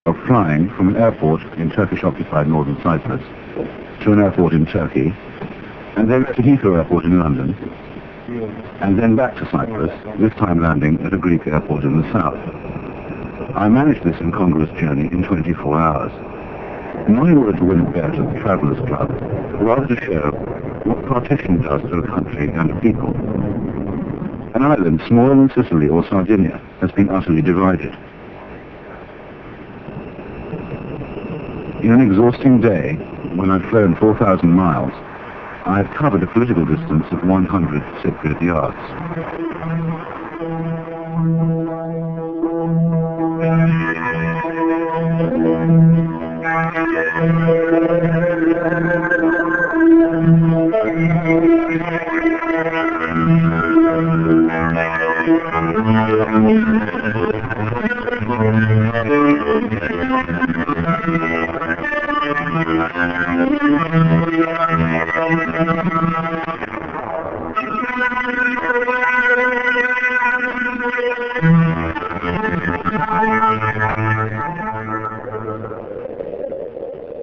of flying from an airport in Turkish-occupied northern Cyprus to an airport in Turkey, and then to Heathrow Airport in London, and then back to Cyprus, this time landing at a Greek airport in the south. I managed this incongruous journey in 24 hours, not in order to win a bet at the Travellers Club, but rather to show what partition does to a country and a people. An island smaller than Sicily or Sardinia has been utterly divided. In an exhausting day, when I've flown 4,000 miles, I have covered a political distance of 100 Cypriot yards.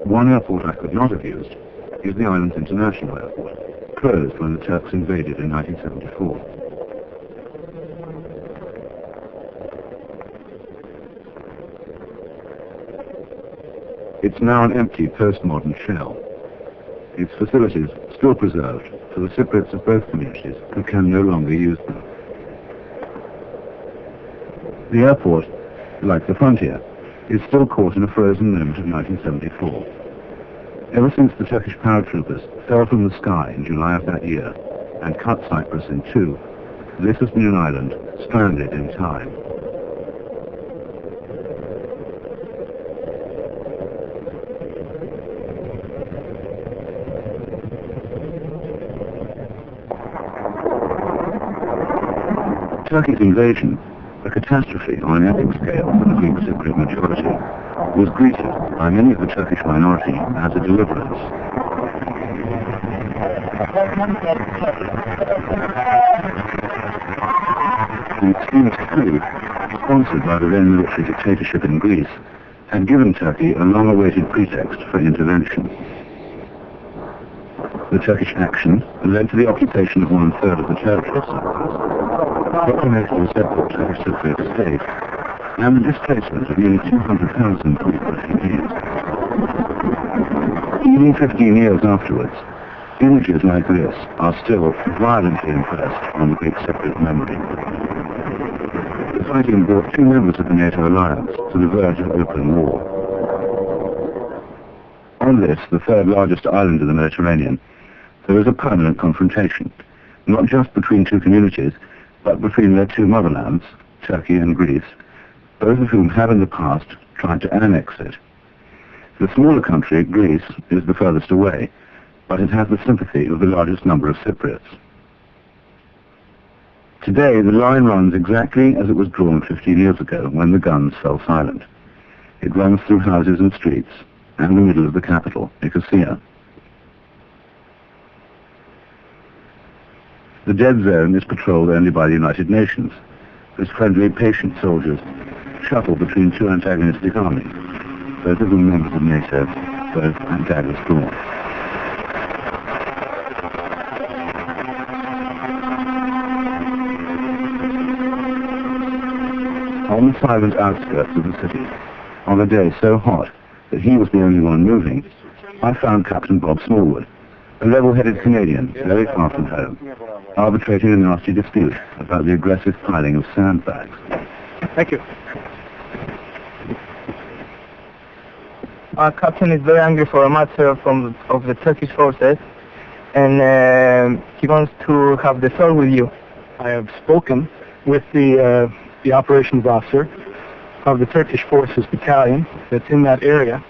One airport I could not have used is the island's international airport, closed when the Turks invaded in 1974. It's now an empty postmodern shell. Its facilities still preserved for the Cypriots of both communities who can no longer use them. The airport, like the frontier, is still caught in a frozen moment of 1974. Ever since the Turkish paratroopers fell from the sky in July of that year and cut Cyprus in two, this has been an island stranded in time. Turkey's invasion, a catastrophe on an epic scale for the Greek Cypriot majority, was greeted by many of the Turkish minority as a deliverance. The extremist coup, sponsored by the then military dictatorship in Greece, had given Turkey a long-awaited pretext for intervention. The Turkish action led to the occupation of one-third of the territory of Cyprus, proclamation of a separate Turkish Cypriot state, and the displacement of nearly 200,000 Greek refugees. Even 15 years afterwards, images like this are still violently impressed on the Greek Cypriot memory. The fighting brought two members of the NATO alliance to the verge of open war. On this, the third largest island of the Mediterranean, there is a permanent confrontation, not just between two communities, but between their two motherlands, Turkey and Greece, both of whom have in the past tried to annex it. The smaller country, Greece, is the furthest away, but it has the sympathy of the largest number of Cypriots. Today, the line runs exactly as it was drawn 15 years ago when the guns fell silent. It runs through houses and streets, and the middle of the capital, Nicosia. The dead zone is patrolled only by the United Nations, whose friendly, patient soldiers shuffle between two antagonistic armies, both of them members of NATO, both at daggers drawn. On the silent outskirts of the city, on a day so hot that he was the only one moving, I found Captain Bob Smallwood, a level-headed Canadian, very far from home, arbitrating a nasty dispute about the aggressive piling of sandbags. Thank you. Our captain is very angry for a matter of the Turkish forces, and he wants to have the floor with you. I have spoken with the operations officer of the Turkish Forces Battalion that's in that area,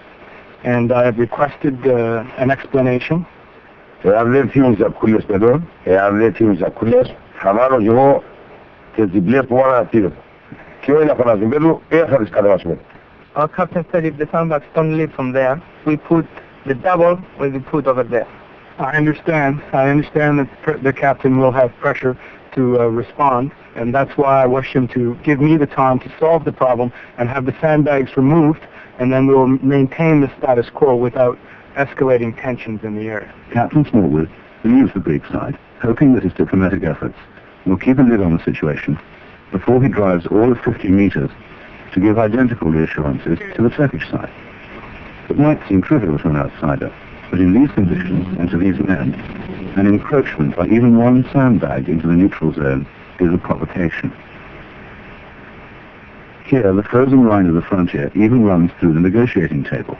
and I have requested an explanation. Εάν δεν θύμιζα κούλες παιδών, εάν δεν θύμιζα κούλες, θα βάλω και εγώ τις διπλές που μόνο ανατήρω. Και όλοι να φανάζουν παιδού, θα τις κατεβάσουμε. Our captain said if the sandbags don't leave from there, we put the double will be put over there. I understand that the captain will have pressure to respond, and that's why I wish him to give me the time to solve the problem and have the sandbags removed and then we'll maintain the status quo without escalating tensions in the area. Captain Smallwood leaves the Greek side, hoping that his diplomatic efforts will keep a lid on the situation before he drives all of 50 meters to give identical reassurances to the Turkish side. It might seem trivial to an outsider, but in these conditions and to these men, an encroachment by even one sandbag into the neutral zone is a provocation. Here, the frozen line of the frontier even runs through the negotiating table.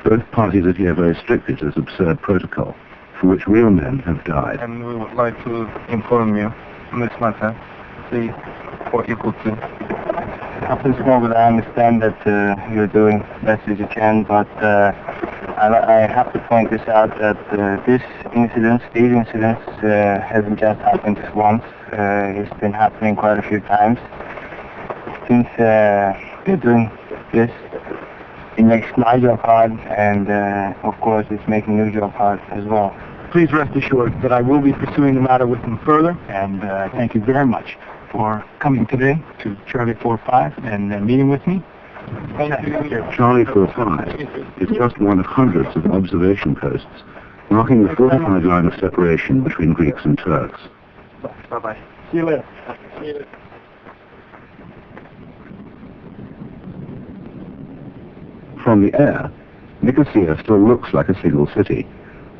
Both parties adhere very strictly to this absurd protocol, for which real men have died. And we would like to inform you on this matter. See what you could do. Captain Smallwood, I understand that you're doing the best as you can, but I have to point this out that these incidents haven't just happened just once. It's been happening quite a few times. Since you're doing this, it makes my job hard, and of course it's making your job hard as well. Please rest assured that I will be pursuing the matter with them further, and thank you very much for coming today to Charlie 45 and meeting with me. Thank you. Charlie 45 is just one of hundreds of observation posts marking the fortified line of separation between Greeks and Turks. Bye-bye. See you later. From the air, Nicosia still looks like a single city,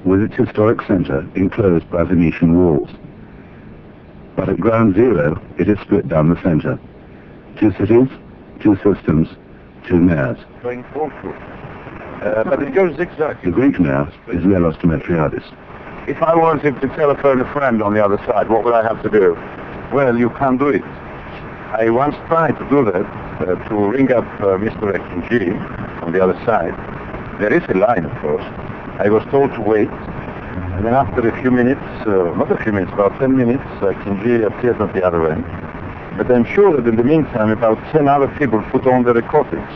with its historic center enclosed by Venetian walls. But at ground zero, it is split down the center. 2 cities, 2 systems, 2 mayors. Going forward. But it goes zigzag. The Greek mayor is Lelos Demetriadis. If I wanted to telephone a friend on the other side, what would I have to do? Well, you can't do it. I once tried to do that, to ring up Mr. G on the other side. There is a line, of course. I was told to wait. And then after a few minutes, not a few minutes, about 10 minutes, Kinji appeared at the other end. But I'm sure that in the meantime, about 10 other people put on the recordings.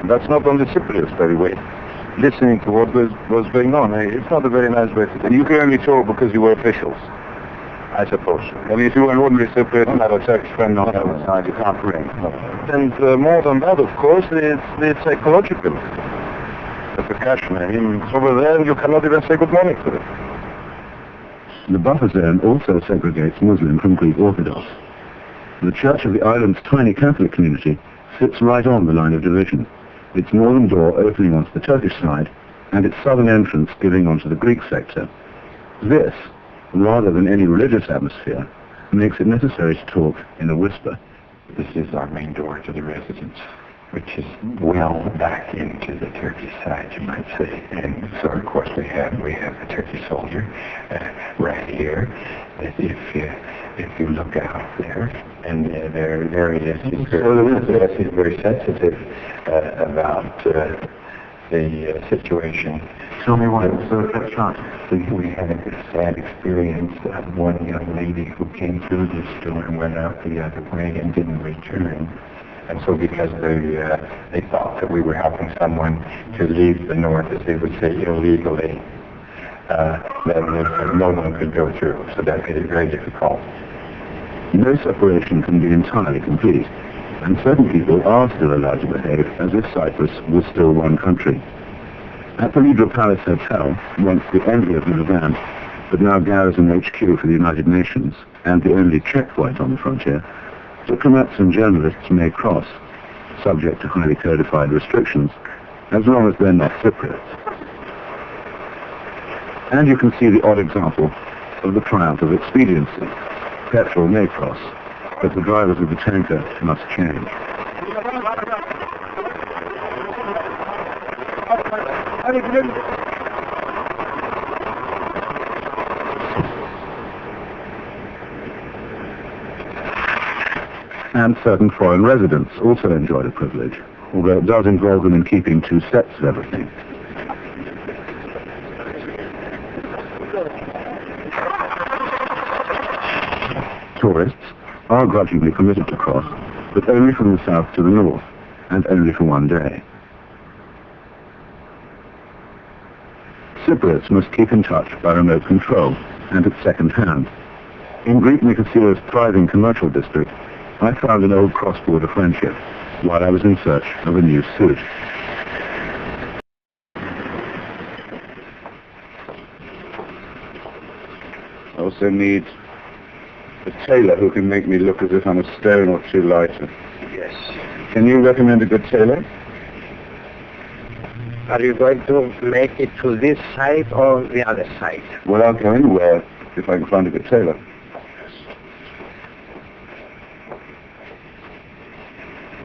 And that's not on the Cypriots very way, listening to what was going on. It's not a very nice way to do it. You can only talk because you were officials, I suppose. And if you were an ordinary Cypriot and had a Turkish friend on the other side, you can't ring. And more than that, of course, it's psychological. The percussion. I mean, it's over there and you cannot even say good morning to them. The buffer zone also segregates Muslim from Greek Orthodox. The Church of the island's tiny Catholic community sits right on the line of division, its northern door opening onto the Turkish side, and its southern entrance giving onto the Greek sector. This, rather than any religious atmosphere, makes it necessary to talk in a whisper. This is our main door to the residence, which is well back into the Turkish side, you might say. And so, of course, we have the Turkish soldier right here. If you look out there, and there he is. He's very sensitive about the situation. Tell me why it was so shot. We had a sad experience of one young lady who came through this door and went out the other way and didn't return. And so because they thought that we were helping someone to leave the north, as they would say, illegally, then no one could go through. So that made it very difficult. No separation can be entirely complete, and certain people are still allowed to behave as if Cyprus was still one country. At the Libra Palace Hotel, once the envy of the Levant, but now garrison HQ for the United Nations, and the only checkpoint on the frontier, diplomats and journalists may cross, subject to highly codified restrictions, as long as they're not Cypriots. And you can see the odd example of the triumph of expediency. Petrol may cross, but the drivers of the tanker must change. And certain foreign residents also enjoy the privilege, although it does involve them in keeping 2 sets of everything. Tourists are grudgingly permitted to cross, but only from the south to the north, and only for 1 day. Cypriots must keep in touch by remote control and at second hand. In Greek Nicosia's thriving commercial district, I found an old cross-border friendship while I was in search of a new suit. also need a tailor who can make me look as if I'm a stone or two lighter. Yes. Can you recommend a good tailor? Are you going to make it to this side or the other side? Well, I'll go anywhere if I can find a good tailor.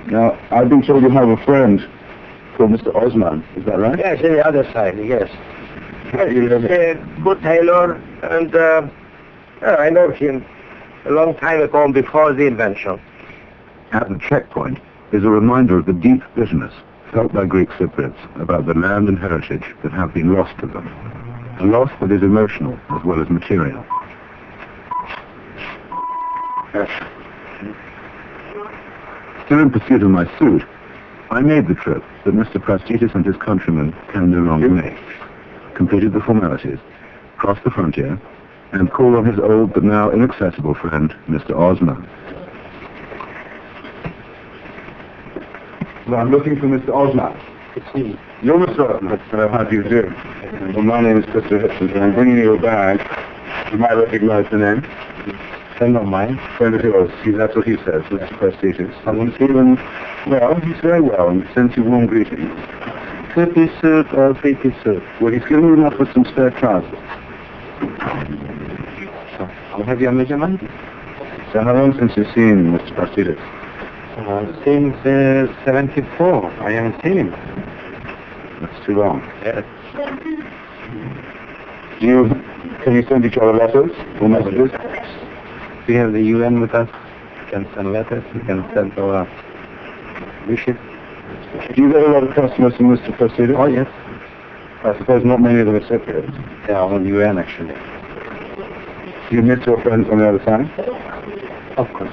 Now, I've been told you have a friend called Mr. Osman. Is that right? Yes, the other side, yes. He's a good tailor, and I know him a long time ago before the invention. At the checkpoint is a reminder of the deep bitterness felt by Greek Cypriots about the land and heritage that have been lost to them. A loss that is emotional as well as material. Still in pursuit of my suit, I made the trip that Mr. Prastitis and his countrymen can no longer make, completed the formalities, crossed the frontier, and called on his old but now inaccessible friend, Mr. Osman. Well, I'm looking for Mr. Osman. It's me. You're Mr. Osman. How do you do? Well, my name is Mr. Hitchens, and I'm bringing you a bag. You might recognize the name. Friend of mine. Friend of yours. See, that's what he says, Mr. Prastitis. I want to see him. Well, he's very well, and sends you warm greetings. 2-piece suit or 3-piece suit? Well, he's given me enough with some spare trousers. So, I'll have your measurement. So how long since you've seen Mr. Prastitis? Since 74. I haven't seen him. That's too long. Yes. Can you send each other letters or messages? We have the UN with us. We can send letters. We can send our wishes. Do you get a lot of customers from Mr. Prastitis? Oh, yes. I suppose not many of them are Cypriots. They are on UN, actually. Do you miss your friends on the other side? Of course.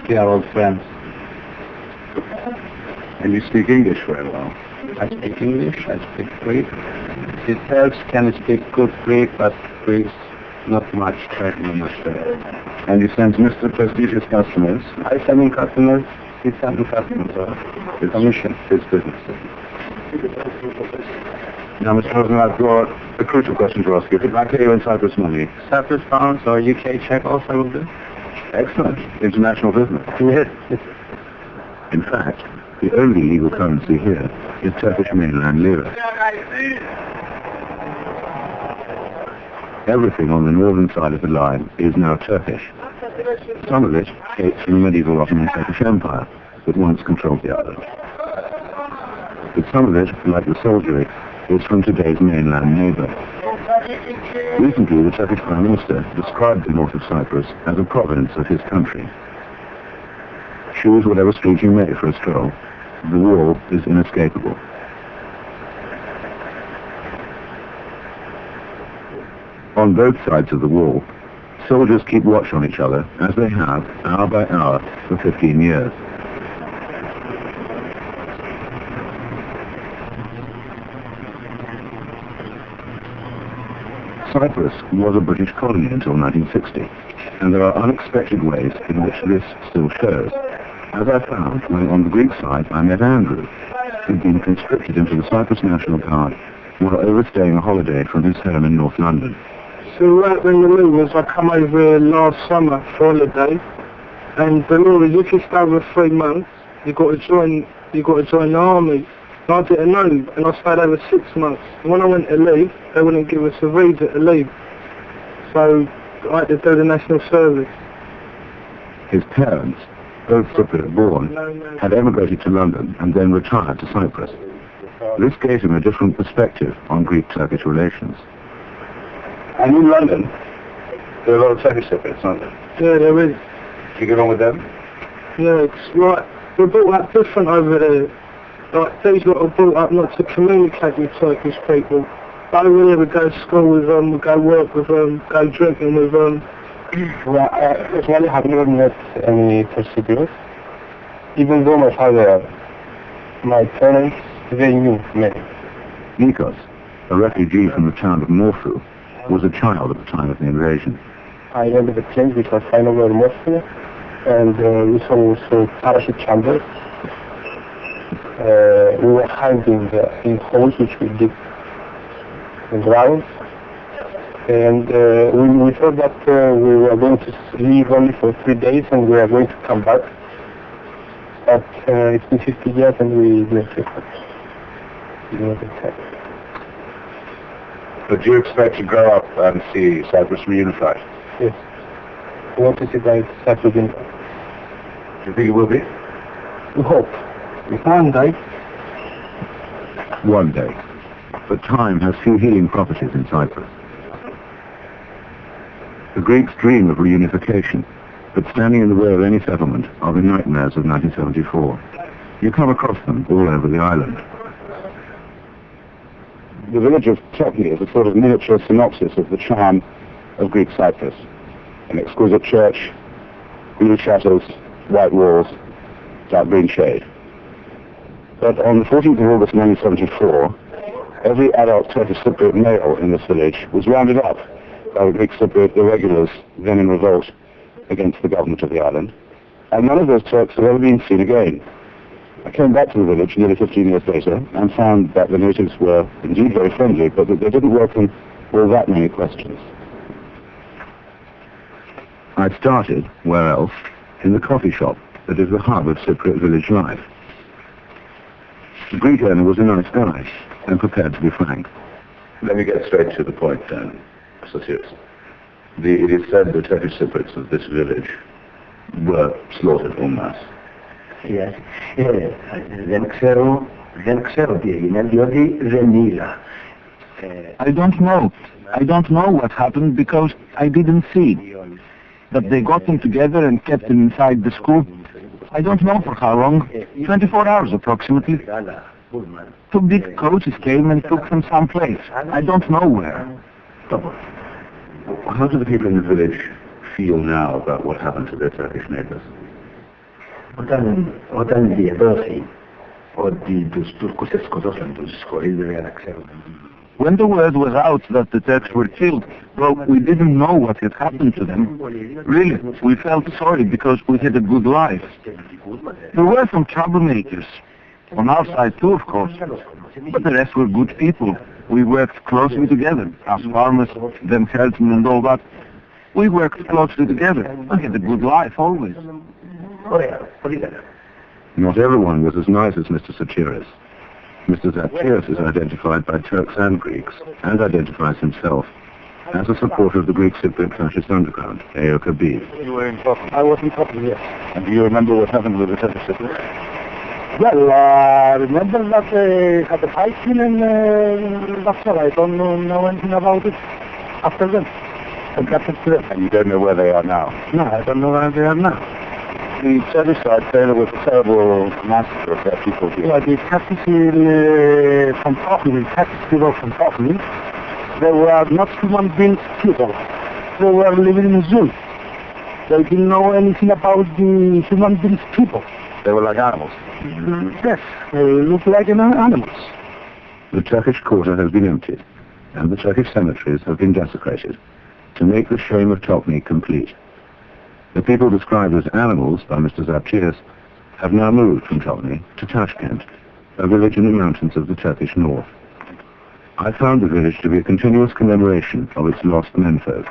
We are old friends. And you speak English very well. I speak English, I speak Greek. His helps can speak good Greek, but Greek not much, very much. And you send Mr. Prastitis customers. I send him customers, he sends him customers. His Commission. His business. Now, Mr. Osman, I've got a crucial question to ask you. If I pay you in Cyprus money. Cyprus pounds or UK check also will do? Excellent. International business. Yes. In fact, the only legal currency here is Turkish mainland lira. Everything on the northern side of the line is now Turkish. Some of it dates from the medieval Ottoman Turkish Empire that once controlled the island. But some of it, like the soldiery, is from today's mainland neighbor. Recently, the Turkish Prime Minister described the north of Cyprus as a province of his country. Choose whatever street you may for a stroll. The wall is inescapable. On both sides of the wall, soldiers keep watch on each other, as they have, hour by hour, for 15 years. Cyprus was a British colony until 1960, and there are unexpected ways in which this still shows. As I found when on the Greek side I met Andrew, who'd been conscripted into the Cyprus National Guard while overstaying a holiday from his home in North London. So right when the move was, I come over last summer for holiday, and the law is if you stay over 3 months, you got to join the army. And I didn't know, and I stayed over 6 months. And when I went to leave, they wouldn't give us a visa to leave. So I had to do the national service. His parents, both Cypriot born, had emigrated to London and then retired to Cyprus. This gave him a different perspective on Greek-Turkish relations. And in London, there are a lot of Turkish Cypriots, aren't there? Yeah, there is. Do you get on with them? Yeah, it's right. We're brought up different over there. Like, these lot are brought up not to communicate with Turkish people. Over there we go to school with them, we go work with them, go drinking with them. Well, personally, I have never met any Cypriots. Even though my parents, they knew me. Nikos, a refugee from the town of Morphu, was a child at the time of the invasion. I remember the place which was flying over Moscow, and we saw also parachute chambers. We were hiding in holes which we dig in the ground, And we thought that we were going to leave only for 3 days and we are going to come back. But it's been 50 years and we didn't expect. But do you expect to grow up and see Cyprus reunified? Yes. We want to see that Cyprus unified. Do you think it will be? We hope. One day. One day. But time has few healing properties in Cyprus. The Greeks dream of reunification, but standing in the way of any settlement are the nightmares of 1974. You come across them all over the island. The village of Turkey is a sort of miniature synopsis of the charm of Greek Cyprus. An exquisite church, blue shutters, white walls, dark green shade. But on the 14th of August 1974, every adult Turkish Cypriot male in this village was rounded up by the Greek Cypriot irregulars then in revolt against the government of the island, and none of those Turks have ever been seen again. I came back to the village nearly 15 years later and found that the natives were indeed very friendly, but that they didn't welcome all that many questions. I'd started, where else, in the coffee shop that is the hub of Cypriot village life. The Greek owner was a nice guy and prepared to be frank. Let me get straight to the point then, Sotiris. It is said the Turkish Cypriots of this village were slaughtered en masse. Yes. Δεν ξέρω τι έγινε, διότι δεν είδα. I don't know what happened because I didn't see. That they got them together and kept them inside the school. I don't know for how long, 24 hours approximately. 2 big coaches came and took them someplace. I don't know where. How do the people in the village feel now about what happened to their Turkish neighbors? Όταν διεδόθη ότι τους Τούρκους σκοτώσαν τους χωρίς να ξέρουν. When the word was out that the Turks were killed, well, we didn't know what had happened to them. Really, we felt sorry because we had a good life. There were some troublemakers. On our side too, of course. But the rest were good people. We worked closely together. As farmers, them herdsmen and all that. We worked closely together. We had a good life always. Not everyone was as nice as Mr. Sotiris. Mr. Sotiris is identified by Turks and Greeks, and identifies himself as a supporter of the Greek Cypriot fascist underground, AOKB. You were in Turkey? I was in Turkey, yes. And do you remember what happened with the Turkish Cypriots? Well, I remember that they had a fighting and that's all. I don't know anything about it after that. And you don't know where they are now? No, I don't know where they are now. The Turkish side say there was a terrible massacre of their people here. Yeah, the Turkish from Turkey, the Turkish people from Turkey, they were not human beings people. They were living in zoos. They didn't know anything about the human beings people. They were like animals. Yes, they look like animals. The Turkish quarter has been emptied, and the Turkish cemeteries have been desecrated to make the shame of Topni complete. The people described as animals by Mr. Zaptiers have now moved from Topni to Tashkent, a village in the mountains of the Turkish north. I found the village to be a continuous commemoration of its lost menfolk,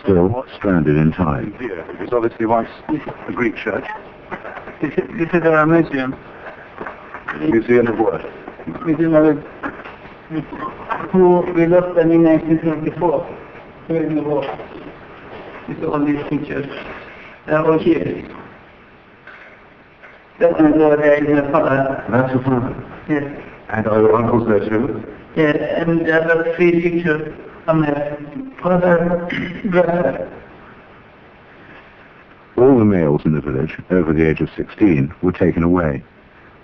still stranded in time. It was obviously once a Greek church. This is a museum. Museum of what? Museum of who we lost them in 1974 during the war. With all these pictures. They're all here. That's another there is a father. That's your father? Yes. And are your uncles there too? Yes, and there are 3 pictures on there. Father, brother. All the males in the village, over the age of 16, were taken away.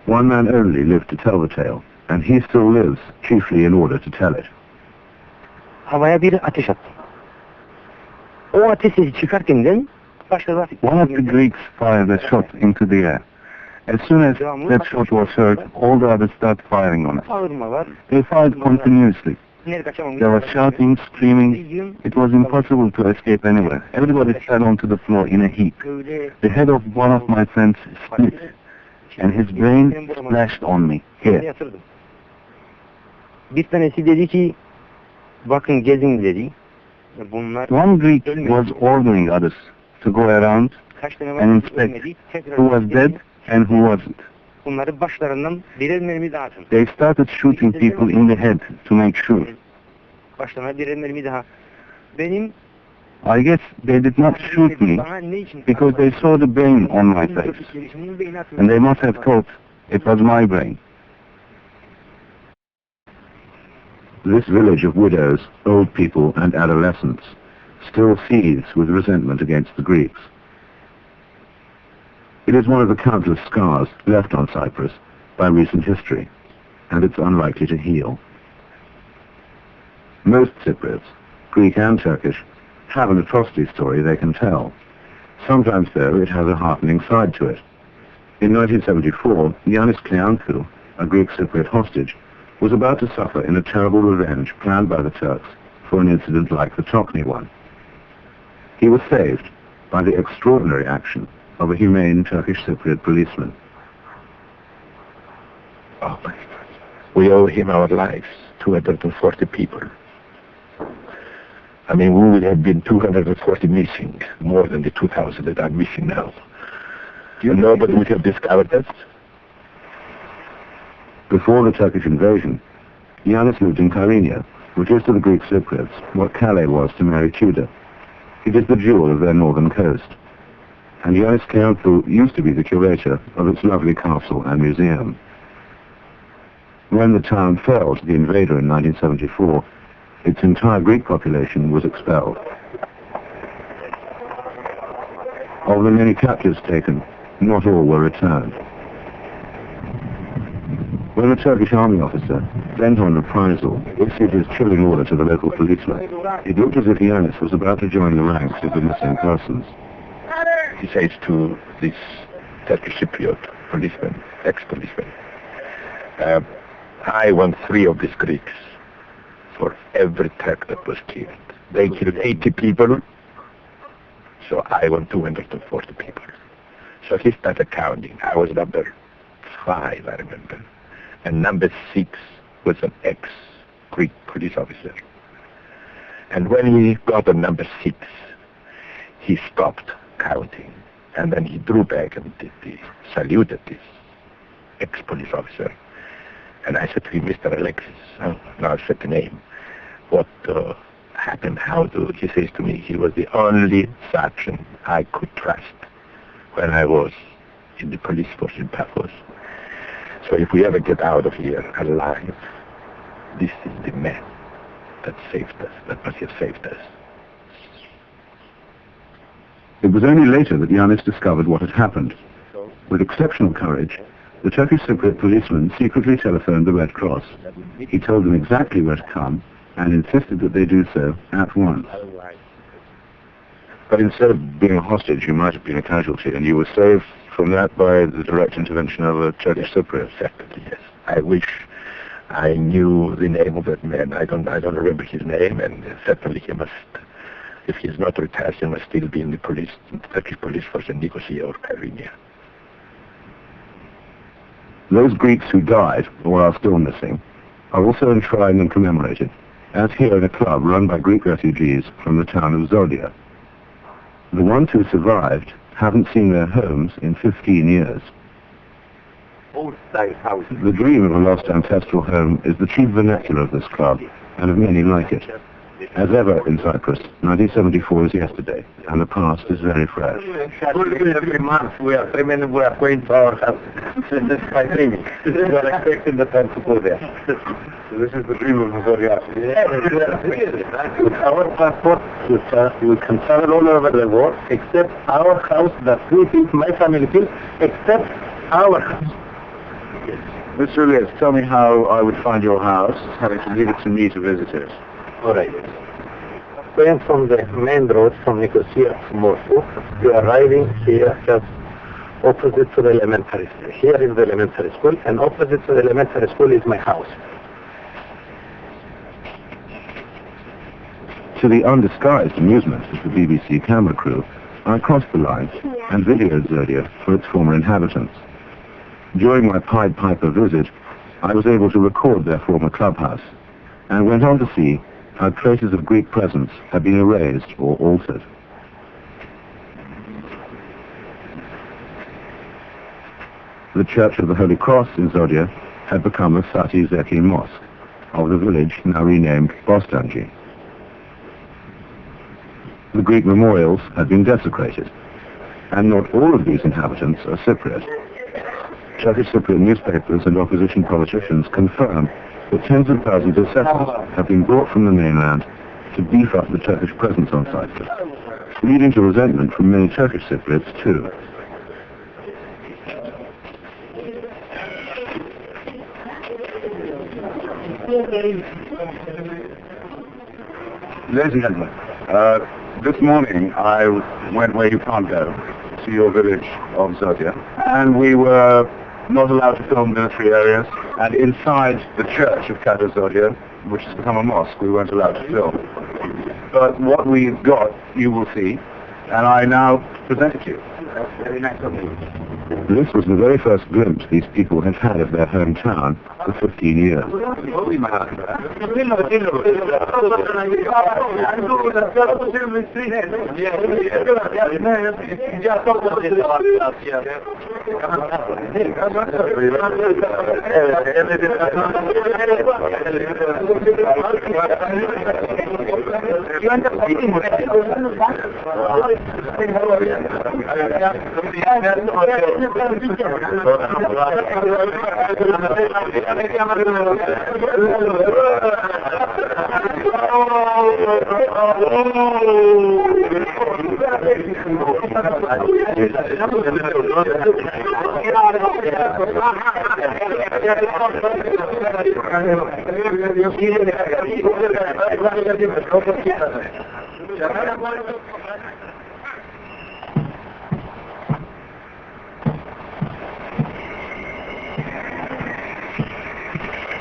One man only lived to tell the tale, and he still lives, chiefly in order to tell it. Havaya bir ateş attı. O ateş sesi çıkarken başladı. One of the Greeks fired a shot into the air. As soon as that shot was heard, all the others started firing on us. They fired continuously. There was shouting, screaming. It was impossible to escape anywhere. Everybody fell onto the floor in a heap. The head of one of my friends split, and his brain splashed on me, here. Bir tanesi dedi ki, bakın gezin dedi. One Greek was ordering others to go around and inspect who was dead and who wasn't. They started shooting people in the head to make sure. I guess they did not shoot me because they saw the brain on my face, and they must have thought it was my brain. This village of widows, old people and adolescents still seethes with resentment against the Greeks. It is one of the countless scars left on Cyprus by recent history, and it's unlikely to heal. Most Cypriots, Greek and Turkish, have an atrocity story they can tell. Sometimes, though, it has a heartening side to it. In 1974, Yannis Kleanthou, a Greek Cypriot hostage, was about to suffer in a terrible revenge planned by the Turks for an incident like the Tokni one. He was saved by the extraordinary action of a humane Turkish Cypriot policeman. Oh my God. We owe him our lives, 240 people. I mean, we would have been 240 missing, more than the 2,000 that are missing now. Nobody would have discovered us. Before the Turkish invasion, Yannis lived in Kyrenia, which is to the Greek Cypriots what Calais was to Mary Tudor. It is the jewel of their northern coast. And Yannis Kleanthou used to be the curator of its lovely castle and museum. When the town fell to the invader in 1974, its entire Greek population was expelled. Of the many captives taken, not all were returned. When a Turkish army officer, bent on reprisal, issued his chilling order to the local policeman, it looked as if Yannis was about to join the ranks of the missing persons. He says to this Turkish Cypriot policeman, ex-policeman, I want 3 of these Greeks for every Turk that was killed. They killed 80 people, so I want 240 people. So he started counting. I was number 5, I remember. And number 6 was an ex-Greek police officer. And when he got to number 6, he stopped counting. And then he drew back and saluted this ex-police officer. And I said to him, Mr. Alexis, now I said the name, what happened, he says to me, he was the only sergeant I could trust when I was in the police force in Paphos. So if we ever get out of here alive, this is the man that saved us, that must have saved us. It was only later that Yannis discovered what had happened. With exceptional courage, the Turkish Cypriot policeman secretly telephoned the Red Cross. He told them exactly where to come and insisted that they do so at once. But instead of being a hostage, you might have been a casualty, and you were saved from that by the direct intervention of a Turkish Cypriot. Exactly, yes. I wish I knew the name of that man. I don't remember his name, and certainly he must, if he is not retired, he must still be in the police, in the Turkish police force in Nicosia or Kyrenia. Those Greeks who died, or are still missing, are also enshrined and commemorated, as here in a club run by Greek refugees from the town of Zodia. The ones who survived haven't seen their homes in 15 years. The dream of a lost ancestral home is the chief vernacular of this club, and of many like it. As ever in Cyprus, 1974 is yesterday, and the past is very fresh. Every month we are going to our house. This is my dreaming. We are expecting the time to go there. So this is the dream of Zodia. With our passport, we can travel all over the world, except our house that we think, my family feels, except our house. Mr. Elias, tell me how I would find your house, having to leave it to me to visit it. All right. Going from the main road from Nicosia to Moscow, you are arriving here just opposite to the elementary school. Here is the elementary school, and opposite to the elementary school is my house. To the undisguised amusement of the BBC camera crew, I crossed the line and videoed Zodia for its former inhabitants. During my Pied Piper visit, I was able to record their former clubhouse, and went on to see how traces of Greek presence had been erased or altered. The Church of the Holy Cross in Zodia had become a Sati Zeki mosque of the village now renamed Bostanji. The Greek memorials had been desecrated, and not all of these inhabitants are Cypriot. Turkish Cypriot newspapers and opposition politicians confirm that tens of thousands of settlers have been brought from the mainland to beef up the Turkish presence on Cyprus, leading to resentment from many Turkish Cypriots too. Ladies and gentlemen, this morning I went where you can't go, to your village of Zodia, and we were not allowed to film military areas, and inside the church of Kato Zodia, which has become a mosque, we weren't allowed to film. But what we got, you will see, and I now present it to you. Very nice of you. This was the very first glimpse these people had had of their hometown for 15 years.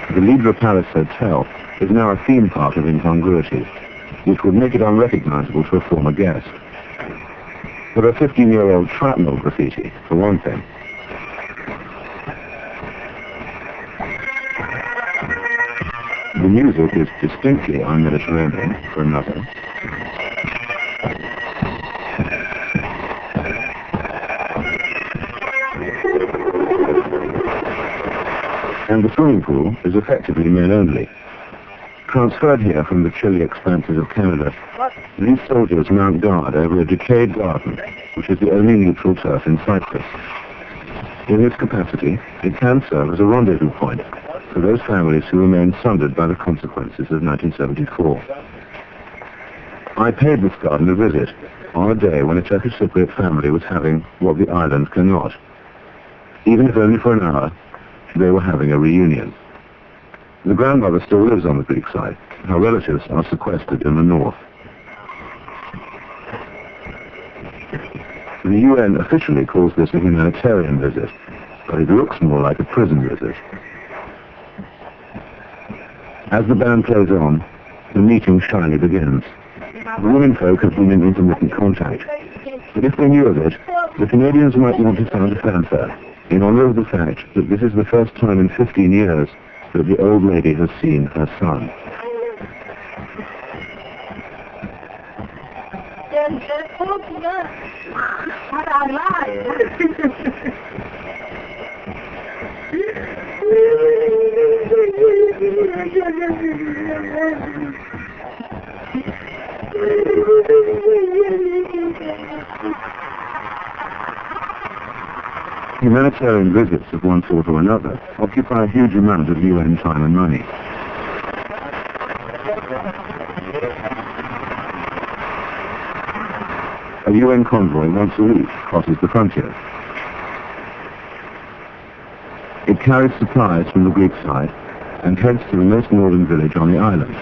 The Libra Palace Hotel is now a theme park of incongruities, which would make it unrecognizable to a former guest. There are 15-year-old shrapnel graffiti, for one thing. The music is distinctly un-Mediterranean, for another. And the swimming pool is effectively men-only. Transferred here from the chilly expanses of Canada, these soldiers mount guard over a decayed garden, which is the only neutral turf in Cyprus. In this capacity, it can serve as a rendezvous point for those families who remain sundered by the consequences of 1974. I paid this garden a visit on a day when a Turkish Cypriot family was having what the island cannot. Even if only for an hour, they were having a reunion. The grandmother still lives on the Greek side. Her relatives are sequestered in the north. The UN officially calls this a humanitarian visit, but it looks more like a prison visit. As the band plays on, the meeting shyly begins. The womenfolk have been in intermittent contact, but if they knew of it, the Canadians might want to sound a fanfare in honor of the fact that this is the first time in 15 years that the old lady has seen her son. Humanitarian visits of one sort or another occupy a huge amount of UN time and money. A UN convoy once a week crosses the frontier. It carries supplies from the Greek side and heads to the most northern village on the island.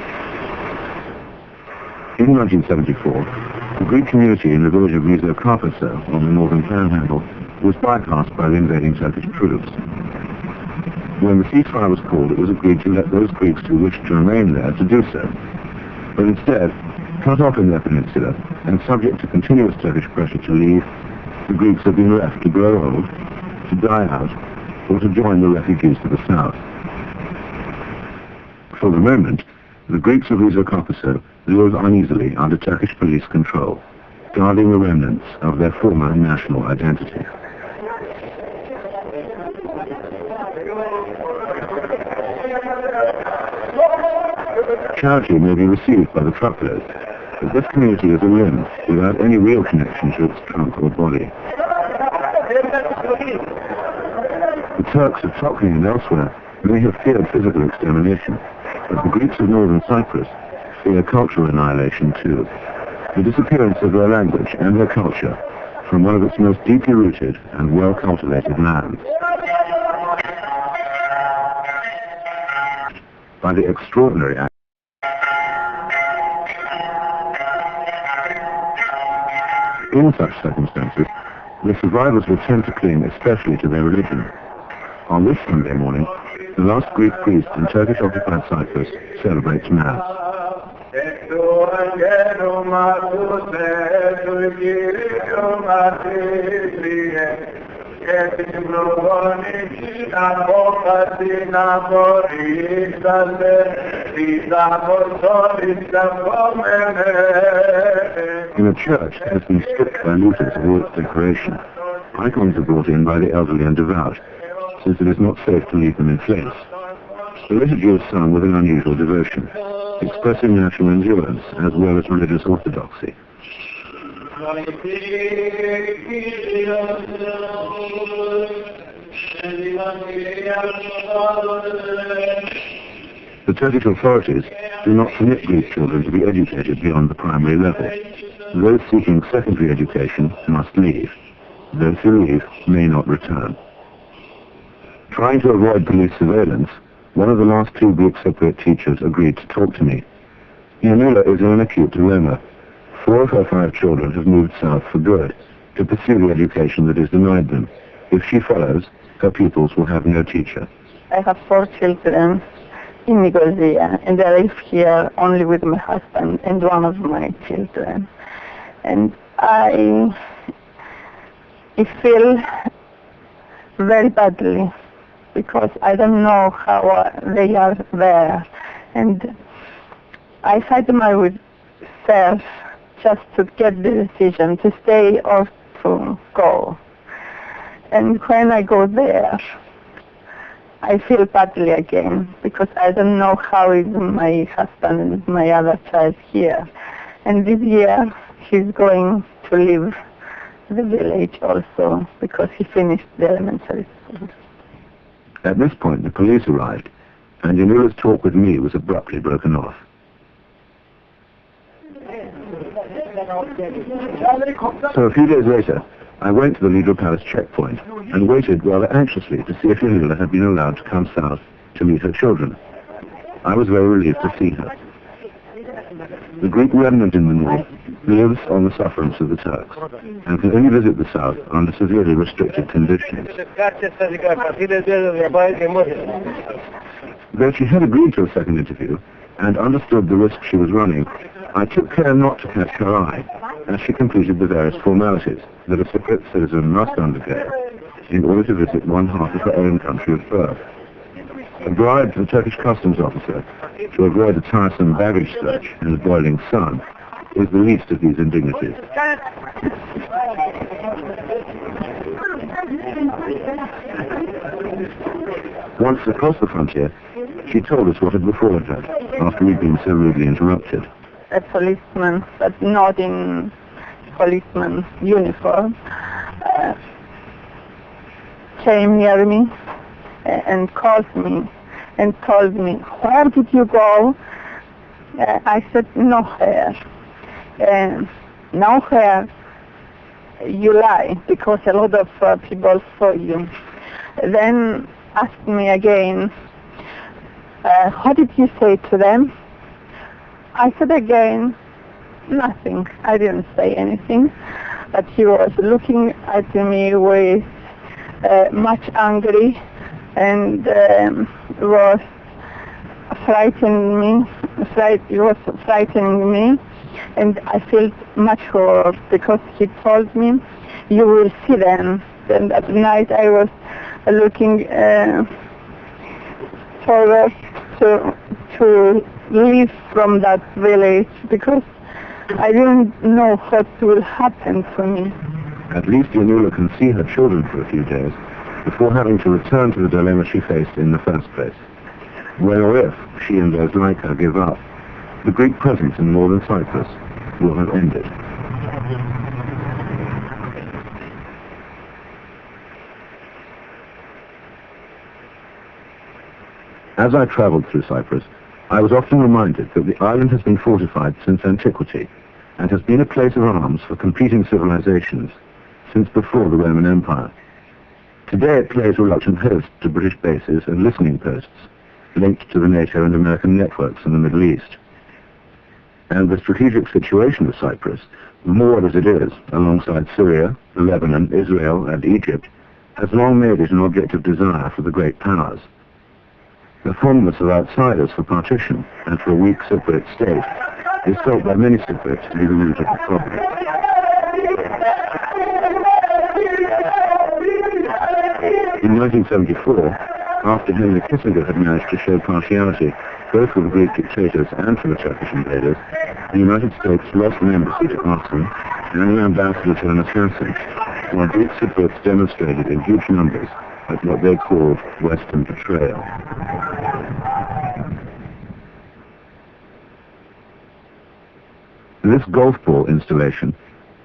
In 1974, the Greek community in the village of Rizzo-Carpasso on the northern panhandle was bypassed by the invading Turkish troops. When the ceasefire was called, it was agreed to let those Greeks who wished to remain there to do so. But instead, cut off in their peninsula and subject to continuous Turkish pressure to leave, the Greeks have been left to grow old, to die out, or to join the refugees to the south. For the moment, The Greeks of Rizokopouso lived uneasily under Turkish police control, guarding the remnants of their former national identity. Charity may be received by the truckload, but this community is a limb without any real connection to its trunk or body. The Turks of Tokyo and elsewhere may have feared physical extermination, but the Greeks of northern Cyprus fear cultural annihilation too. The disappearance of their language and their culture from one of its most deeply rooted and well-cultivated lands. By the extraordinary act. In such circumstances, the survivors will tend to cling especially to their religion. On this Sunday morning, the last Greek priest in Turkish-occupied Cyprus celebrates Mass. In a church that has been stripped by looters of all its decoration, icons are brought in by the elderly and devout, since it is not safe to leave them in place. The liturgy is sung with an unusual devotion, expressing national endurance as well as religious orthodoxy. The Turkish authorities do not permit Greek children to be educated beyond the primary level. Those seeking secondary education must leave. Those who leave may not return. Trying to avoid police surveillance, one of the last two Greek Cypriot teachers agreed to talk to me. Yanula is in an acute dilemma. 4 of her 5 children have moved south for good, to pursue the education that is denied them. If she follows, her pupils will have no teacher. I have 4 children in Nicosia, and I live here only with my husband and one of my children. And I feel very badly because I don't know how they are there. And I fight myself just to get the decision to stay or to go. And when I go there, I feel badly again because I don't know how is my husband and my other child here. And this year he's going to leave the village also because he finished the elementary school. At this point the police arrived, and Yanula's talk with me was abruptly broken off. So a few days later, I went to the Legal Palace checkpoint and waited rather anxiously to see if Yanula had been allowed to come south to meet her children. I was very relieved to see her. The Greek remnant in the north lives on the sufferance of the Turks and can only visit the south under severely restricted conditions. Though she had agreed to a second interview and understood the risk she was running, I took care not to catch her eye as she completed the various formalities that a Cypriot citizen must undergo in order to visit one half of her own country of birth. A bribe to the Turkish customs officer to avoid a tiresome baggage search in the boiling sun is the least of these indignities. Once across the frontier, she told us what had befallen her after we'd been so rudely interrupted. A policeman, but not in policeman's uniform, came near me and called me and told me, "Where did you go?" I said, "Nowhere." Nowhere, you lie, because a lot of people saw you. Then asked me again, "What did you say to them?" I said again, nothing. I didn't say anything, but he was looking at me with much angry and was frightening me. He was frightening me, and I felt much hurt because he told me, "You will see them." Then at night I was looking forward to to leave from that village because I didn't know what will happen to me. At least Janula can see her children for a few days before having to return to the dilemma she faced in the first place. When or if she and those like her give up, the Greek presence in northern Cyprus will have ended. As I travelled through Cyprus, I was often reminded that the island has been fortified since antiquity and has been a place of arms for competing civilizations since before the Roman Empire. Today it plays reluctant host to British bases and listening posts linked to the NATO and American networks in the Middle East. And the strategic situation of Cyprus, moored as it is alongside Syria, Lebanon, Israel and Egypt, has long made it an object of desire for the great powers. The fondness of outsiders for partition and for a weak Cypriot state is felt by many Cypriots to be the root of the problem. In 1974, after Henry Kissinger had managed to show partiality both for the Greek dictators and for the Turkish invaders, the United States lost an embassy to arson and an ambassador to an assassin, while Greek Cypriots demonstrated in huge numbers at what they called Western betrayal. This golf ball installation,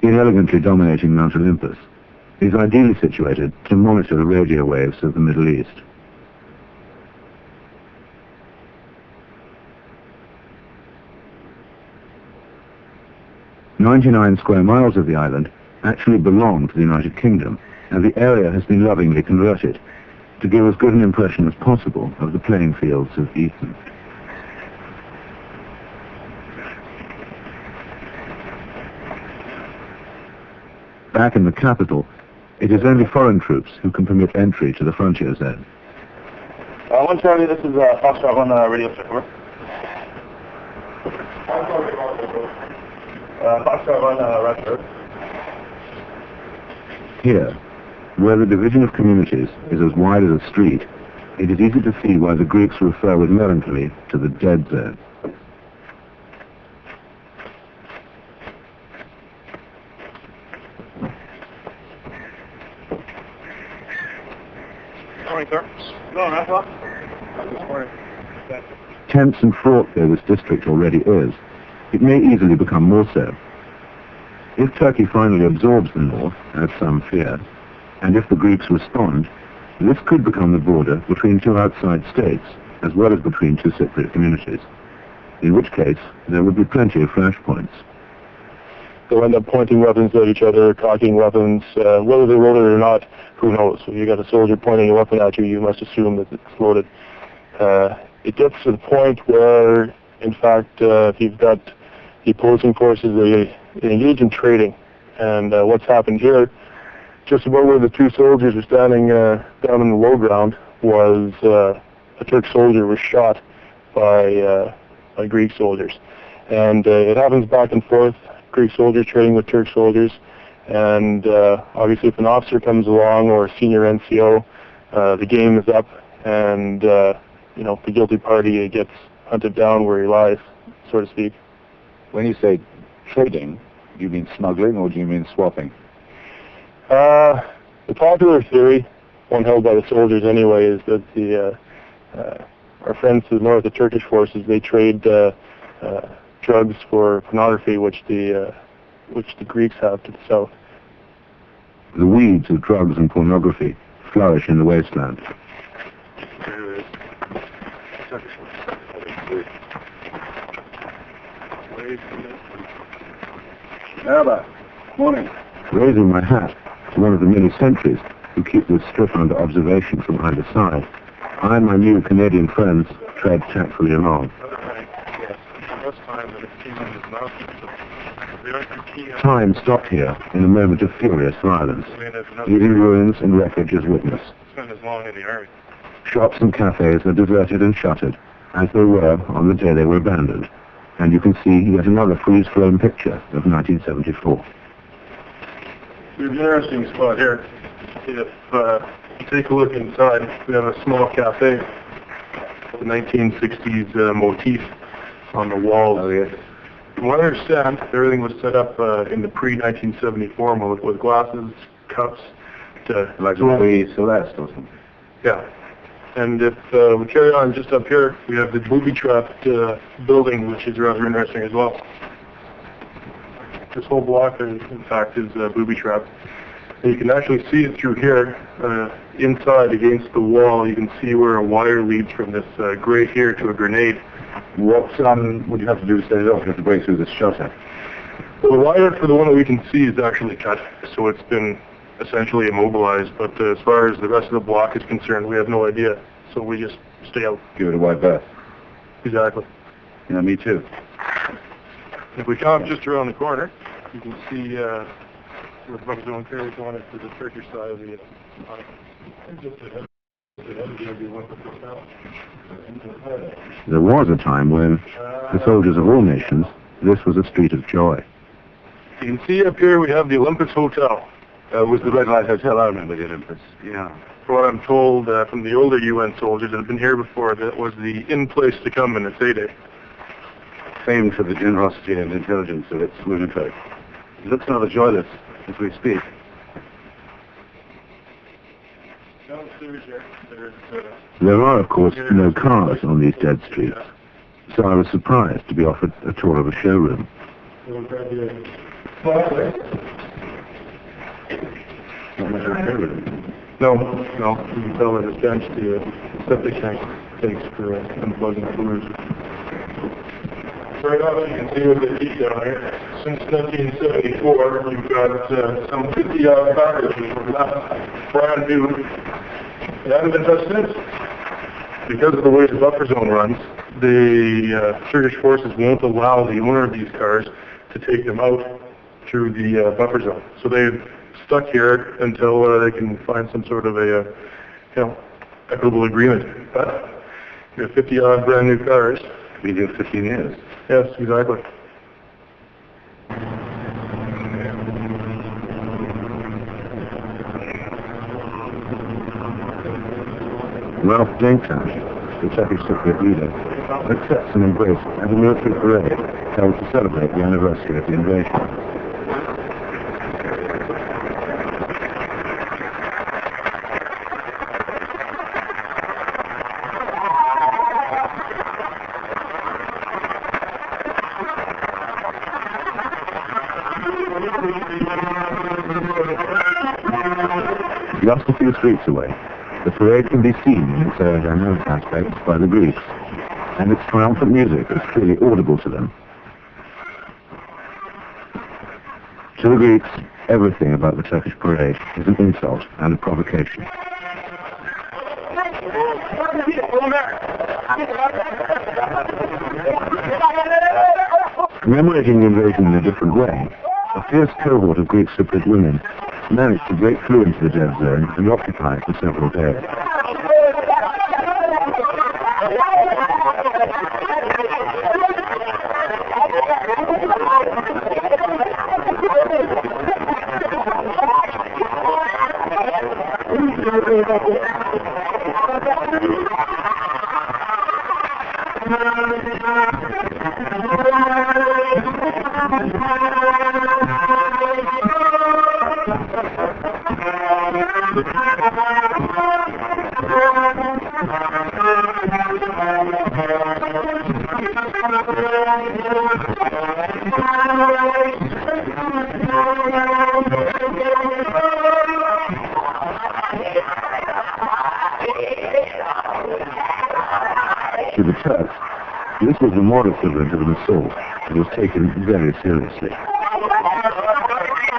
inelegantly dominating Mount Olympus, is ideally situated to monitor the radio waves of the Middle East. "99 square miles of the island actually belong to the United Kingdom, and the area has been lovingly converted to give as good an impression as possible of the playing fields of Eden." Back in the capital, it is only foreign troops who can permit entry to the frontier zone. 1 Charlie, this is Foxtrot on radio check, over. Foxtrot on Redford. Here, where the division of communities is as wide as a street, it is easy to see why the Greeks refer with melancholy to the dead zone. Morning, sir. No, that's all. This morning. Tense and fraught though this district already is, it may easily become more so. If Turkey finally absorbs the north, as some fear, and if the Greeks respond, this could become the border between two outside states, as well as between two Cypriot communities, in which case there would be plenty of flashpoints. They'll end up pointing weapons at each other, cocking weapons. Whether they load it or not, who knows? If you got a soldier pointing a weapon at you, you must assume that it's loaded. It gets to the point where, in fact, if you've got the opposing forces, they engage in trading. And what's happened here, just about where the two soldiers are standing down in the low ground, was a Turk soldier was shot by Greek soldiers. And it happens back and forth, Greek soldiers trading with Turk soldiers. And obviously if an officer comes along or a senior NCO, the game is up, and you know, the guilty party gets hunted down where he lies, so to speak. When you say trading, do you mean smuggling or do you mean swapping? The popular theory, one held by the soldiers anyway, is that the our friends to the north, the Turkish forces, they trade drugs for pornography, which the Greeks have to the south. The weeds of drugs and pornography flourish in the wasteland. Morning. Raising my hat to one of the many sentries who keep this strip under observation from either side, I and my new Canadian friends tread tactfully along. Time stopped here in a moment of furious violence, leaving ruins and wreckage as witness. Shops and cafes are deserted and shuttered, as they were on the day they were abandoned, and you can see yet another freeze-frame picture of 1974. We have an interesting spot here. If you take a look inside, we have a small cafe. the 1960s motif on the walls. Oh, yes. From what I understand, everything was set up in the pre-1974 mode with glasses, cups, Like Louis Celeste or something. yeah. And if we carry on just up here, we have the booby-trapped building, which is rather interesting as well. This whole block, in fact, is booby-trapped. And you can actually see it through here, inside against the wall. You can see where a wire leads from this grate here to a grenade. What would you have to do to set it off? You have to break through this shutter. Well, the wire for the one that we can see is actually cut, so it's been essentially immobilized. But as far as the rest of the block is concerned, we have no idea. So we just stay out. Give it a wide berth. Exactly. Yeah, me too. If we come up just around the corner, you can see where the buffer zone carries on it to the Turkish side of the There was a time when, for soldiers of all nations, this was a street of joy. You can see up here we have the Olympus Hotel. Was the Red Light Hotel? I remember the Olympus. Yeah. From what I'm told from the older UN soldiers that have been here before, that was the in-place to come in its heyday. Famed for the generosity and intelligence of its womenfolk. It looks rather joyless as we speak. There are, of course, no cars on these dead streets, so I was surprised to be offered a tour of a showroom. Not much of a showroom. No, you can tell that it's bench the septic tank takes for unplugging fluids. Right off, you can see with the heat down here. Since 1974, you've got some 50-odd cars which were left brand new. They haven't been touched since. Because of the way the buffer zone runs, the Turkish forces won't allow the owner of these cars to take them out through the buffer zone. So they've stuck here until they can find some sort of a, equitable agreement. But you have 50-odd brand new cars. Been here 15 years. Yes, exactly. Ralph Denktash, the Turkish Cypriot leader, accepts an embrace at a military parade held to celebrate the anniversary of the invasion. Just a few streets away, the parade can be seen in its aerodynamic aspects by the Greeks, and its triumphant music is clearly audible to them. To the Greeks, everything about the Turkish parade is an insult and a provocation. Commemorating the invasion in a different way, a fierce cohort of Greek Cypriot women managed to break through into the dead zone and occupy it for several days. To the Turks, this was the moral equivalent of an assault and was taken very seriously.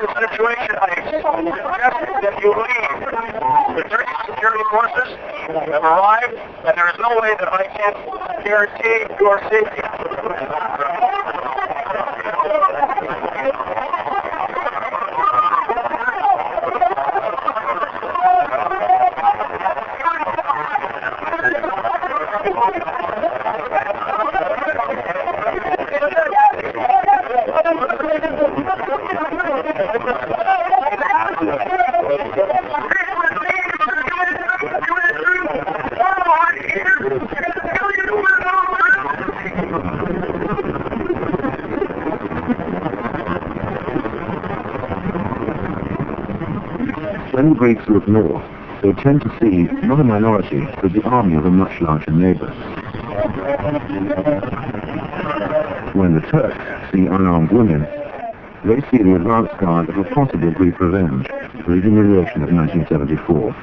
The situation, I suggest that you leave. The Turkish security forces have arrived, and there is no way that I can guarantee your safety. When the Greeks look north, they tend to see not a minority, but the army of a much larger neighbor. When the Turks see unarmed women, they see the advance guard of a possible Greek revenge for the humiliation of 1974.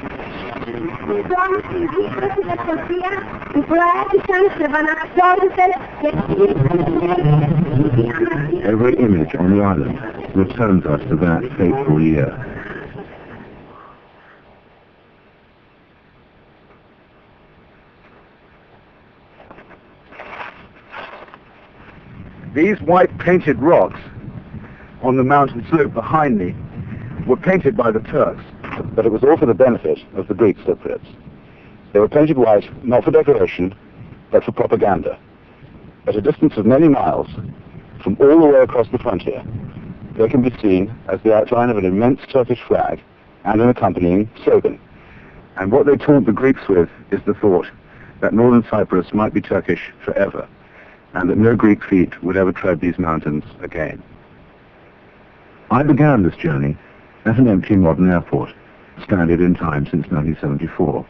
Every image on the island returns us to that fateful year. These white painted rocks on the mountain slope behind me were painted by the Turks, But it was all for the benefit of the Greek Cypriots. They were painted white, not for decoration, but for propaganda. At a distance of many miles, from all the way across the frontier, they can be seen as the outline of an immense Turkish flag and an accompanying slogan. And what they taunt the Greeks with is the thought that northern Cyprus might be Turkish forever, and that no Greek feet would ever tread these mountains again. I began this journey at an empty modern airport, stranded in time since 1974,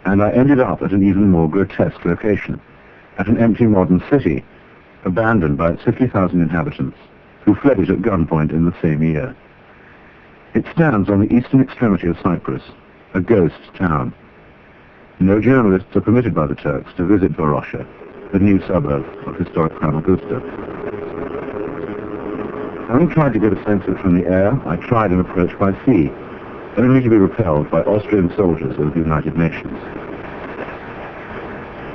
and I ended up at an even more grotesque location, at an empty modern city, abandoned by its 50,000 inhabitants, who fled it at gunpoint in the same year. It stands on the eastern extremity of Cyprus, a ghost town. No journalists are permitted by the Turks to visit Varosha, the new suburb of historic Famagusta. Having tried to get a sense of it from the air, I tried an approach by sea, only to be repelled by Austrian soldiers of the United Nations.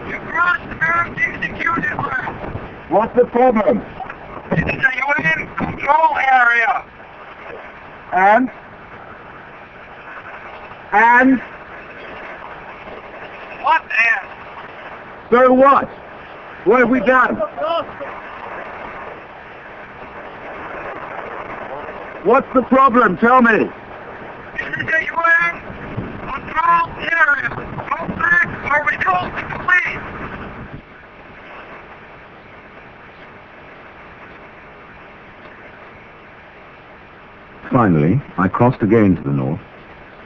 You crossed the executed line. What's the problem? It's a UN control area. And? What and? So what? What have we done? What's the problem? Tell me. This is a UN control area. Go back or we call the police. Finally, I crossed again to the north,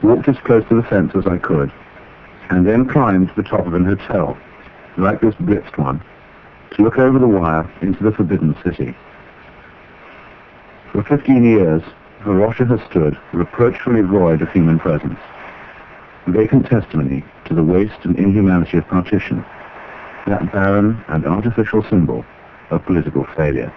walked as close to the fence as I could, and then climbed to the top of an hotel, like this blitzed one, to look over the wire into the forbidden city. For 15 years, Varosha has stood reproachfully void of human presence, vacant testimony to the waste and inhumanity of partition, that barren and artificial symbol of political failure.